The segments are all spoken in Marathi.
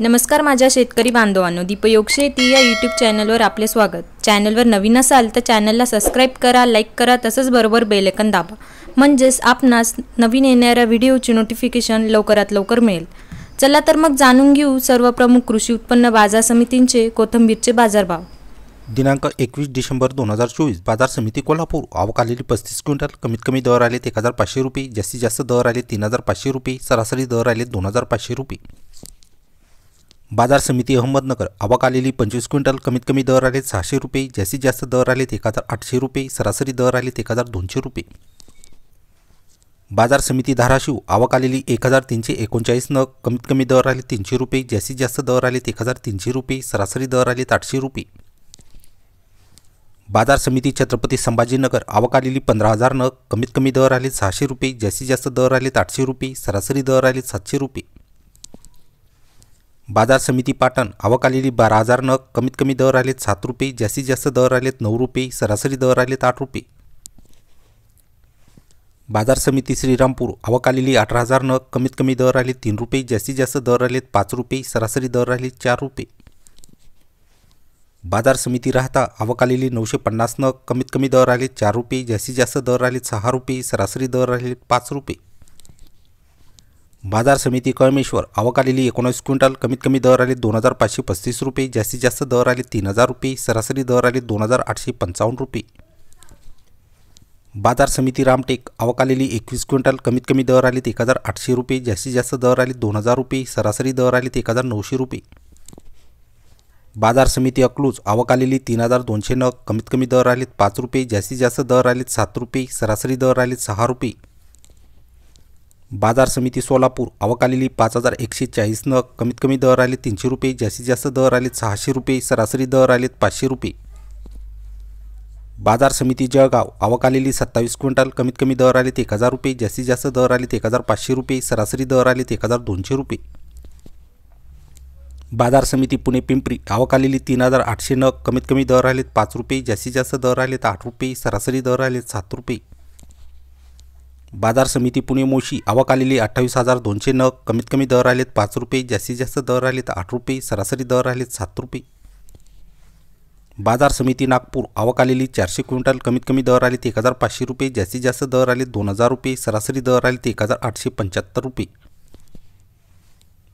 नमस्कार माझ्या शेतकरी बांधवांनो, दीपयोग शेती या यूट्यूब चॅनलवर आपले स्वागत। चॅनलवर नवीन असाल तर चॅनलला सबस्क्राइब करा, लाईक करा, तसंच बरोबर बेल आयकॉन दाबा, म्हणजेच आपणास नवीन येणाऱ्या व्हिडिओची नोटिफिकेशन लवकरात लवकर मिळेल। चला तर मग जाणून घेऊ सर्व प्रमुख कृषी उत्पन्न बाजार समितींचे कोथिंबीरचे बाजारभाव। दिनांक 21 डिसेंबर 2024 बाजार समिती कोल्हापूर। आवक आलेली 35 क्विंटल। कमीत कमी दर आले 1500 रुपये, जास्तीत जास्त दर आले 3500 रुपये, सरासरी दर आले 2500 रुपये। बाजार समिती अहमदनगर। आवक आलेली 25 क्विंटल। कमीत कमी दर आले 600 रुपये, जास्तीत जास्त दर आले 1800 रुपये, सरासरी दर आले 1200 रुपये। बाजार समिती धाराशिव। आवक आलेली 1339 नग। कमीत कमी दर आले 300 रुपये, जास्तीत जास्त दर आले 1300 रुपये, सरासरी दर आले 800 रुपये। बाजार समिती छत्रपती संभाजीनगर। आवक आलेली 15000 नग। कमीत कमी दर आले 600 रुपये, जास्तीत जास्त दर आले 800 रुपये, सरासरी दर आले 700 रुपये। बाजार समिती पाटण। आवक आलेली 12000 नग। कमीत कमी दर आले 7 रुपये, जास्तीत जास्त दर आले 9 रुपये, सरासरी दर आले 8 रुपये। बाजार समिती श्रीरामपूर। आवक आलेली 18000 नग। कमीत कमी दर आले 3 रुपये, जास्तीत जास्त दर आले 5 रुपये, सरासरी दर आले 4 रुपये। बाजार समिती राहता। आवक आलेली 950 नग। कमीत कमी दर आले 4 रुपये, जास्तीत जास्त दर आले 6 रुपये, सरासरी दर आले 5 रुपये। बाजार समिती कळमेश्वर। आवक आलेली 19 क्विंटल। कमीत कमी दर आले 2535 रुपये, जास्तीत जास्त दर आले 3000 रुपये, सरासरी दर आले 2855 रुपये। बाजार समिती रामटेक। आवक आलेली 21 क्विंटल। कमीत कमी दर आले 1800 रुपये, जास्तीत जास्त दर आले 2000 रुपये, सरासरी दर आले 1900 रुपये। बाजार समिती अकलूज। आवक आलेली 3200 नग। कमीत कमी दर आले 5 रुपये, जास्तीत जास्त दर आले 7 रुपये, सरासरी दर आले 6 रुपये। बाजार समिती सोलापूर। आवक आलेली 5140 नग। कमीत कमी दर आले 300 रुपये, जास्तीत जास्त दर आले 600 रुपये, सरासरी दर आले 500 रुपये। बाजार समिती जळगाव। आवक आलेली 27 क्विंटल। कमीत कमी दर आले 1000 रुपये, जास्तीत जास्त दर आले 1500 रुपये, सरासरी दर आले 1200 रुपये। बाजार समिती पुणे पिंपरी। आवक आलेली 3800 नग। कमीत कमी दर आले 5 रुपये, जास्तीत जास्त दर आले 8 रुपये, सरासरी दर आले 7 रुपये। बाजार समिती पुणे मोशी। आवक आलेली 28200 नग। कमीत कमी दर आले 5 रुपये, जास्तीत जास्त दर आले 8 रुपये, सरासरी दर आले 7 रुपये। बाजार समिती नागपूर। आवक आलेली 400 क्विंटल। कमीत कमी दर आले 1500 रुपये, जास्तीत जास्त दर आले 2000 रुपये, सरासरी दर आले 1875 रुपये।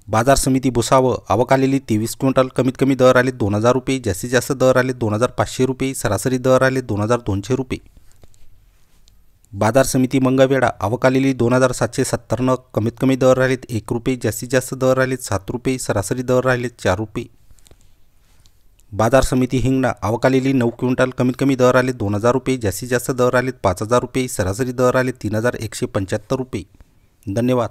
बाजार समिती भुसावळ। आवक आलेली 23 क्विंटल। कमीत कमी दर आले 2000 रुपये, जास्तीत जास्त दर आले 2500 रुपये, सरासरी दर आले 2200 रुपये। बाजार समिती मंगळवेढा। आवक आलेली 2770 नग। कमीत कमी दर आले 1 रुपये, जास्तीत जास्त दर आले 7 रुपये, सरासरी दर आले 4 रुपये। बाजार समिती हिंगणा। आवक आलेली 9 क्विंटल। कमीत कमी दर आले 2000 रुपये, जास्तीत जास्त दर आले 5000 रुपये, सरासरी दर आले 3175 रुपये। धन्यवाद।